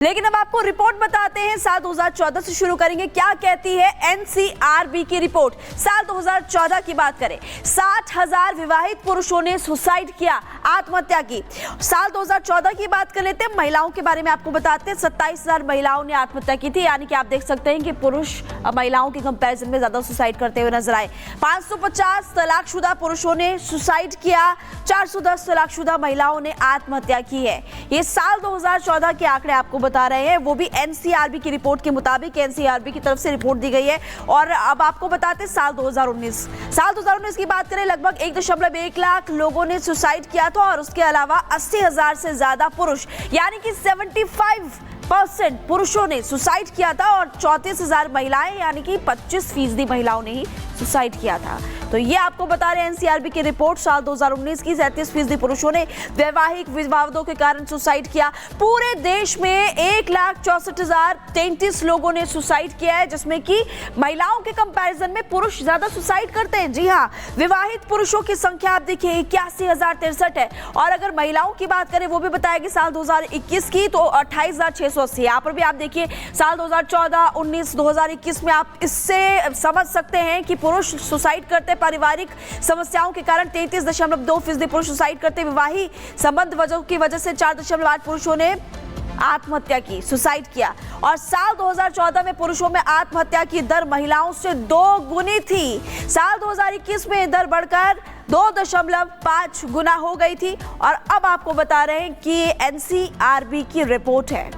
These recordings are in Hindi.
लेकिन अब आपको रिपोर्ट बताते हैं। साल 2014 से शुरू करेंगे। क्या कहती है एनसीआरबी की रिपोर्ट। साल 2014 की बात करें, 60,000 विवाहित पुरुषों ने सुसाइड किया, आत्महत्या की। साल 2014 की बात कर लेते हैं। महिलाओं के बारे में आपको बताते हैं, 27,000 महिलाओं ने आत्महत्या की थी। यानी कि आप देख सकते हैं कि पुरुष महिलाओं के कंपैरिजन में ज्यादा सुसाइड करते हुए नजर आए। 550 तलाकशुदा पुरुषों ने सुसाइड किया, 410 तलाकशुदा महिलाओं ने आत्महत्या की है। ये साल 2014 के आंकड़े आपको बता रहे हैं, वो भी एनसीआरबी की रिपोर्ट के मुताबिक। एनसीआरबी की तरफ से रिपोर्ट दी गई है। और अब आपको बताते हैं साल 2019 की बात करें, लगभग 1.1 लाख लोगों ने सुसाइड किया था और उसके अलावा 80,000 से ज्यादा पुरुष, यानी कि 75% पुरुषों ने सुसाइड किया था और 34,000 महिलाएं, यानी कि 25% महिलाओं ने ही सुसाइड किया था। तो ये आपको बता रहे हैं एनसीआरबी की रिपोर्ट। साल 2019 की 37% पुरुषों ने वैवाहिक विवादों के कारण सुसाइड किया। पूरे देश में 1,64,033 लोगों ने सुसाइड किया है, जिसमें कि महिलाओं के कंपैरिजन में पुरुष ज्यादा सुसाइड करते हैं। जी हाँ, विवाहित पुरुषों की संख्या आप देखिए 81,063 है। और अगर महिलाओं की बात करें, वो भी बताएगी साल 2021 की, तो 28,680। यहाँ पर भी आप देखिए साल 2014, 19, 2021 में आप इससे समझ सकते हैं कि पुरुष सुसाइड करते, पारिवारिक समस्याओं के कारण 33.2% पुरुष सुसाइड करते, विवाहित संबंध की वजह से 4.8 पुरुषों ने आत्महत्या की, सुसाइड किया। और साल 2014 में पुरुषों में आत्महत्या की दर महिलाओं से 2 गुनी थी। साल 2021 में दर बढ़कर 2.5 गुना हो गई थी। और अब आपको बता रहे हैं कि एनसीआरबी की रिपोर्ट है।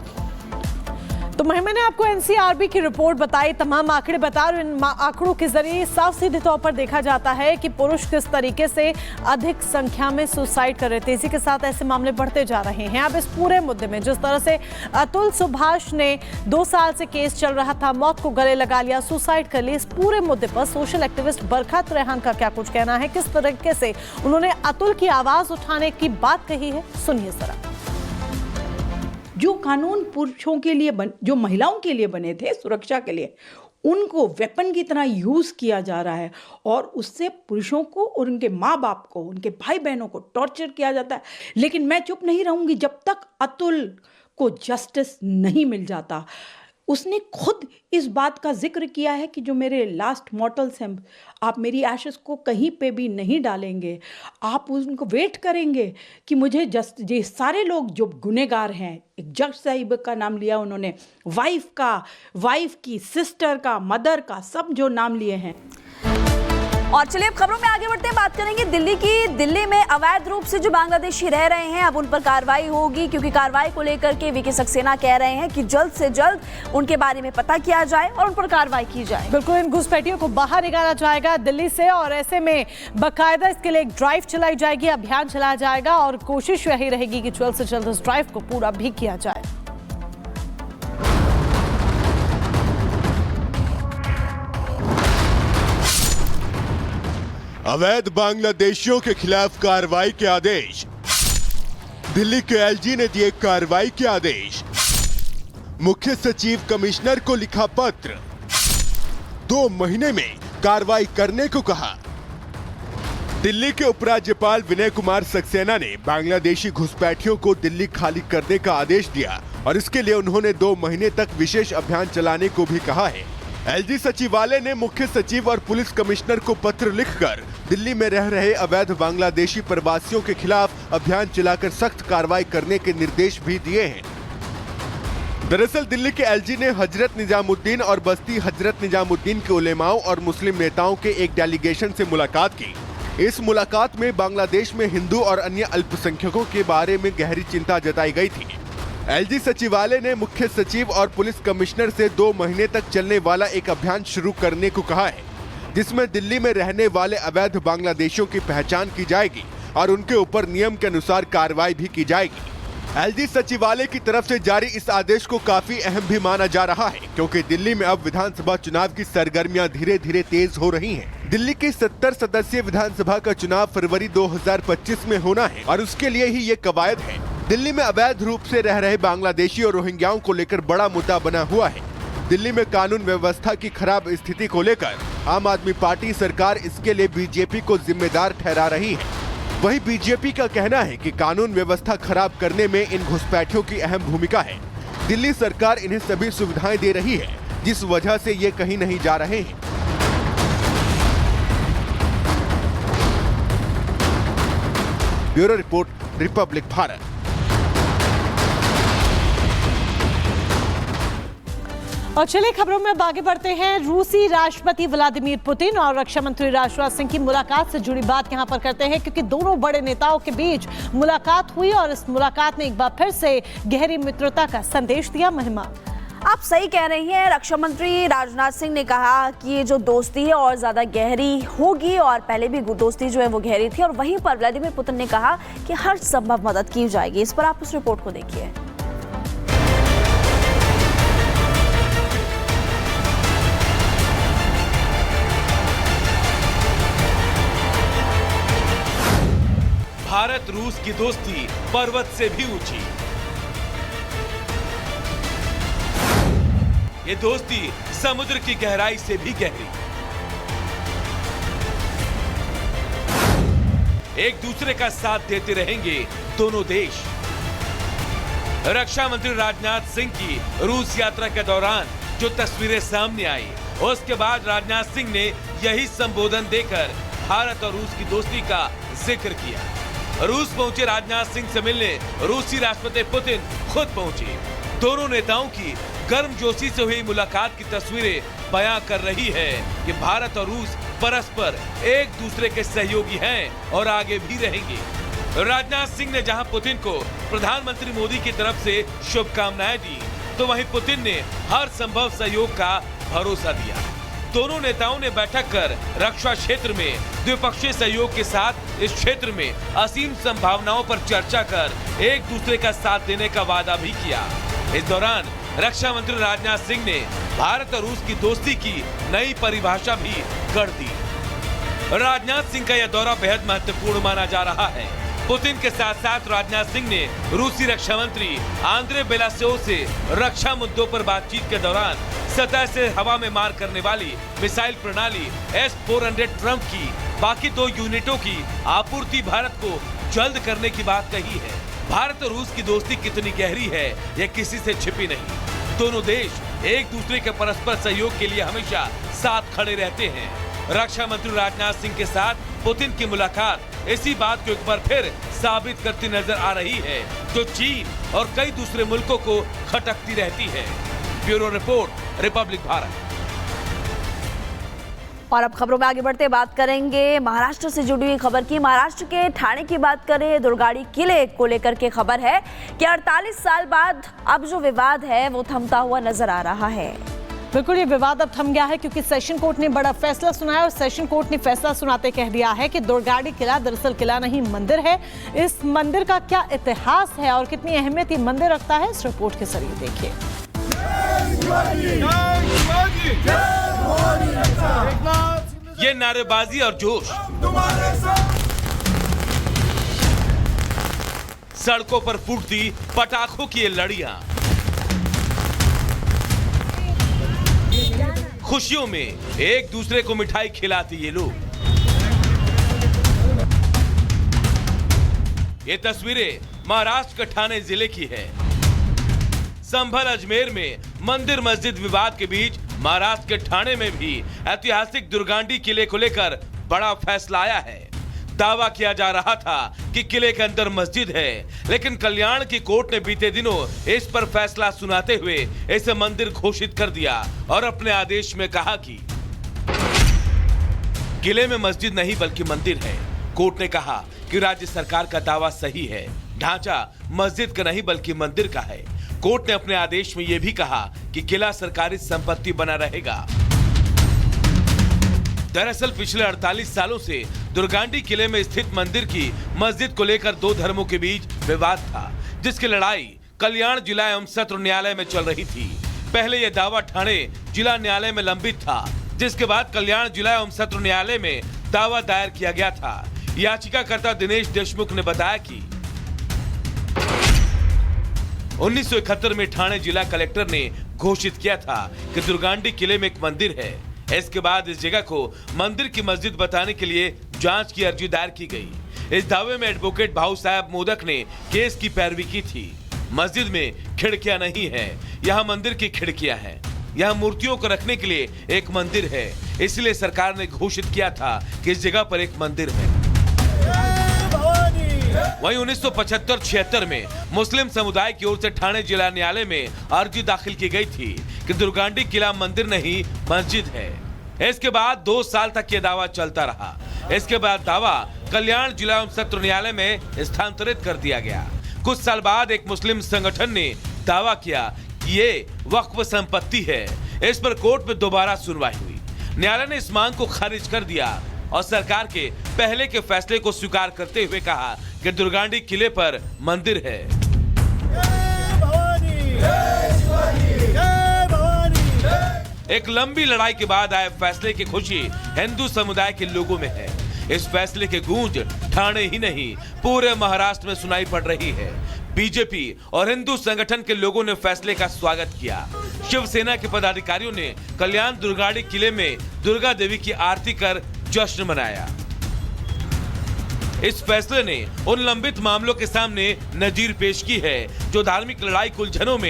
तो मैंने आपको एनसीआरबी की रिपोर्ट बताई, तमाम आंकड़े बता रहे। इन आंकड़ों के जरिए साफ सीधे तौर पर देखा जाता है कि पुरुष किस तरीके से अधिक संख्या में सुसाइड कर रहे थे। इसी के साथ ऐसे मामले बढ़ते जा रहे हैं। अब इस पूरे मुद्दे में जिस तरह से अतुल सुभाष ने 2 साल से केस चल रहा था, मौत को गले लगा लिया, सुसाइड कर ली, इस पूरे मुद्दे पर सोशल एक्टिविस्ट बरखत रेहान का क्या कुछ कहना है, किस तरीके से उन्होंने अतुल की आवाज उठाने की बात कही है, सुनिए जरा। जो कानून पुरुषों के लिए जो महिलाओं के लिए बने थे सुरक्षा के लिए, उनको वेपन की तरह यूज़ किया जा रहा है और उससे पुरुषों को और उनके माँ बाप को, उनके भाई बहनों को टॉर्चर किया जाता है। लेकिन मैं चुप नहीं रहूँगी जब तक अतुल को जस्टिस नहीं मिल जाता। उसने खुद इस बात का जिक्र किया है कि जो मेरे लास्ट मॉर्टल्स हैं, आप मेरी एशेस को कहीं पे भी नहीं डालेंगे, आप उनको वेट करेंगे कि मुझे ये सारे लोग जो गुनहगार हैं, एक जज साहिब का नाम लिया उन्होंने, वाइफ की, सिस्टर का, मदर का, सब जो नाम लिए हैं। और चलिए अब खबरों में आगे बढ़ते हैं, बात करेंगे दिल्ली की। दिल्ली में अवैध रूप से जो बांग्लादेशी रह रहे हैं, अब उन पर कार्रवाई होगी, क्योंकि कार्रवाई को लेकर के वीके सक्सेना कह रहे हैं कि जल्द से जल्द उनके बारे में पता किया जाए और उन पर कार्रवाई की जाए। बिल्कुल, इन घुसपैठियों को बाहर निकाला जाएगा दिल्ली से, और ऐसे में बाकायदा इसके लिए एक ड्राइव चलाई जाएगी, अभियान चलाया जाएगा और कोशिश यही रहेगी कि जल्द से जल्द इस ड्राइव को पूरा भी किया जाए। अवैध बांग्लादेशियों के खिलाफ कार्रवाई के आदेश। दिल्ली के एलजी ने दिए कार्रवाई के आदेश। मुख्य सचिव कमिश्नर को लिखा पत्र, 2 महीने में कार्रवाई करने को कहा। दिल्ली के उपराज्यपाल विनय कुमार सक्सेना ने बांग्लादेशी घुसपैठियों को दिल्ली खाली करने का आदेश दिया और इसके लिए उन्होंने 2 महीने तक विशेष अभियान चलाने को भी कहा है। एलजी सचिवालय ने मुख्य सचिव और पुलिस कमिश्नर को पत्र लिखकर दिल्ली में रह रहे अवैध बांग्लादेशी प्रवासियों के खिलाफ अभियान चलाकर सख्त कार्रवाई करने के निर्देश भी दिए हैं। दरअसल दिल्ली के एलजी ने हजरत निजामुद्दीन और बस्ती हजरत निजामुद्दीन के उलेमाओं और मुस्लिम नेताओं के एक डेलीगेशन से मुलाकात की। इस मुलाकात में बांग्लादेश में हिंदू और अन्य अल्पसंख्यकों के बारे में गहरी चिंता जताई गई थी। एलजी सचिवालय ने मुख्य सचिव और पुलिस कमिश्नर से 2 महीने तक चलने वाला एक अभियान शुरू करने को कहा है, जिसमें दिल्ली में रहने वाले अवैध बांग्लादेशियों की पहचान की जाएगी और उनके ऊपर नियम के अनुसार कार्रवाई भी की जाएगी। एलजी सचिवालय की तरफ से जारी इस आदेश को काफी अहम भी माना जा रहा है, क्योंकि दिल्ली में अब विधानसभा चुनाव की सरगर्मियां धीरे धीरे तेज हो रही हैं। दिल्ली की 70 सदस्यीय विधानसभा का चुनाव फरवरी 2025 में होना है और उसके लिए ही ये कवायद है। दिल्ली में अवैध रूप से रह रहे बांग्लादेशी और रोहिंग्याओं को लेकर बड़ा मुद्दा बना हुआ है। दिल्ली में कानून व्यवस्था की खराब स्थिति को लेकर आम आदमी पार्टी सरकार इसके लिए बीजेपी को जिम्मेदार ठहरा रही है। वहीं बीजेपी का कहना है कि कानून व्यवस्था खराब करने में इन घुसपैठियों की अहम भूमिका है। दिल्ली सरकार इन्हें सभी सुविधाएं दे रही है, जिस वजह से ये कहीं नहीं जा रहे हैं। Bureau report, Republic Bharat. और चलिए खबरों में अब आगे बढ़ते हैं। रूसी राष्ट्रपति व्लादिमीर पुतिन और रक्षा मंत्री राजनाथ सिंह की मुलाकात से जुड़ी बात यहां पर करते हैं, क्योंकि दोनों बड़े नेताओं के बीच मुलाकात हुई और इस मुलाकात ने एक बार फिर से गहरी मित्रता का संदेश दिया। महिमा, आप सही कह रही हैं। रक्षा मंत्री राजनाथ सिंह ने कहा कि ये जो दोस्ती है और ज्यादा गहरी होगी, और पहले भी दोस्ती जो है वो गहरी थी। और वहीं पर व्लादिमीर पुतिन ने कहा कि हर संभव मदद की जाएगी। इस पर आप उस रिपोर्ट को देखिए। भारत रूस की दोस्ती पर्वत से भी ऊंची। ये दोस्ती समुद्र की गहराई से भी गहरी। एक दूसरे का साथ देते रहेंगे दोनों देश। रक्षा मंत्री राजनाथ सिंह की रूस यात्रा के दौरान जो तस्वीरें सामने आई, उसके बाद राजनाथ सिंह ने यही संबोधन देकर भारत और रूस की दोस्ती का जिक्र किया। रूस पहुंचे राजनाथ सिंह से मिलने रूसी राष्ट्रपति पुतिन खुद पहुंचे। दोनों नेताओं की गर्मजोशी से हुई मुलाकात की तस्वीरें बयां कर रही है कि भारत और रूस परस्पर एक दूसरे के सहयोगी हैं और आगे भी रहेंगे। राजनाथ सिंह ने जहां पुतिन को प्रधानमंत्री मोदी की तरफ से शुभकामनाएं दी, तो वहीं पुतिन ने हर संभव सहयोग का भरोसा दिया। दोनों नेताओं ने बैठक कर रक्षा क्षेत्र में द्विपक्षीय सहयोग के साथ इस क्षेत्र में असीम संभावनाओं पर चर्चा कर एक दूसरे का साथ देने का वादा भी किया। इस दौरान रक्षा मंत्री राजनाथ सिंह ने भारत और रूस की दोस्ती की नई परिभाषा भी गढ़ दी। राजनाथ सिंह का यह दौरा बेहद महत्वपूर्ण माना जा रहा है। पुतिन के साथ साथ राजनाथ सिंह ने रूसी रक्षा मंत्री आंद्रे बेलासेव से रक्षा मुद्दों पर बातचीत के दौरान सतह से हवा में मार करने वाली मिसाइल प्रणाली S-400 ट्रम्प की बाकी 2 यूनिटों की आपूर्ति भारत को जल्द करने की बात कही है। भारत और रूस की दोस्ती कितनी गहरी है, यह किसी से छिपी नहीं। दोनों देश एक दूसरे के परस्पर सहयोग के लिए हमेशा साथ खड़े रहते हैं। रक्षा मंत्री राजनाथ सिंह के साथ पुतिन की मुलाकात इसी बात को एक बार फिर साबित करती नजर आ रही है, जो चीन और कई दूसरे मुल्कों को खटकती रहती है। Bureau report, Republic Bharat. और अब खबरों में आगे बढ़ते बात करेंगे महाराष्ट्र से जुड़ी हुई खबर की। महाराष्ट्र के ठाणे की बात करें, दुर्गाड़ी किले को लेकर के खबर है कि 48 साल बाद अब जो विवाद है वो थमता हुआ नजर आ रहा है। बिल्कुल, ये विवाद अब थम गया है, क्योंकि सेशन कोर्ट ने बड़ा फैसला सुनाया और सेशन कोर्ट ने फैसला सुनाते कह दिया है कि दुर्गाड़ी किला दरअसल किला नहीं मंदिर है। इस मंदिर का क्या इतिहास है और कितनी अहमियत ये मंदिर रखता है, इस रिपोर्ट के जरिए देखिए। ये नारेबाजी और जोश, सड़कों पर फूटती पटाखों की ये लड़ियां, खुशियों में एक दूसरे को मिठाई खिलाते ये लोग। ये तस्वीरें महाराष्ट्र के ठाणे जिले की है। संभल अजमेर में मंदिर मस्जिद विवाद के बीच महाराष्ट्र के ठाणे में भी ऐतिहासिक दुर्गांडी किले को लेकर बड़ा फैसला आया है। दावा किया जा रहा था कि किले के अंदर मस्जिद है, लेकिन कल्याण की कोर्ट ने बीते दिनों इस पर फैसला सुनाते हुए इसे मंदिर घोषित कर दिया और अपने आदेश में कहा कि किले में मस्जिद नहीं बल्कि मंदिर है। कोर्ट ने कहा कि राज्य सरकार का दावा सही है, ढांचा मस्जिद का नहीं बल्कि मंदिर का है। कोर्ट ने अपने आदेश में यह भी कहा कि किला सरकारी संपत्ति बना रहेगा। दरअसल पिछले 48 सालों से दुर्गांडी किले में स्थित मंदिर की मस्जिद को लेकर 2 धर्मों के बीच विवाद था, जिसकी लड़ाई कल्याण जिला एवं सत्र न्यायालय में चल रही थी। पहले यह दावा ठाणे जिला न्यायालय में लंबित था, जिसके बाद कल्याण जिला एवं सत्र न्यायालय में दावा दायर किया गया था। याचिकाकर्ता दिनेश देशमुख ने बताया कि 1971 में ठाणे जिला कलेक्टर ने घोषित किया था कि दुर्गांडी किले में एक मंदिर है। इसके बाद इस जगह को मंदिर की मस्जिद बताने के लिए जांच की अर्जी दायर की गई। इस दावे में एडवोकेट भाऊ साहब मोदक ने केस की पैरवी की थी। मस्जिद में खिड़कियां नहीं है, यहाँ मंदिर की खिड़कियां हैं। यहाँ मूर्तियों को रखने के लिए एक मंदिर है, इसलिए सरकार ने घोषित किया था कि इस जगह पर एक मंदिर है। वहीं 1975-76 में मुस्लिम समुदाय की ओर से ठाणे जिला न्यायालय में अर्जी दाखिल की गई थी कि दुर्गांडी किला मंदिर नहीं मस्जिद है। इसके बाद 2 साल तक ये दावा चलता रहा। इसके बाद दावा कल्याण जिला एवं सत्र न्यायालय में स्थानांतरित कर दिया गया। कुछ साल बाद एक मुस्लिम संगठन ने दावा किया कि ये वक्फ संपत्ति है। इस पर कोर्ट में दोबारा सुनवाई हुई। न्यायालय ने इस मांग को खारिज कर दिया और सरकार के पहले के फैसले को स्वीकार करते हुए कहा कि दुर्गांडी किले पर मंदिर है। एक लंबी लड़ाई के बाद आए फैसले की खुशी हिंदू समुदाय के लोगों में है। इस फैसले की गूंज ठाणे ही नहीं पूरे महाराष्ट्र में सुनाई पड़ रही है। बीजेपी और हिंदू संगठन के लोगों ने फैसले का स्वागत किया। शिवसेना के पदाधिकारियों ने कल्याण दुर्गांडी किले में दुर्गा देवी की आरती कर जश्न मनाया। इस फैसले ने उन लंबित मामलों के सामने नजीर पेश की है जो धार्मिक लड़ाई के उलझनों में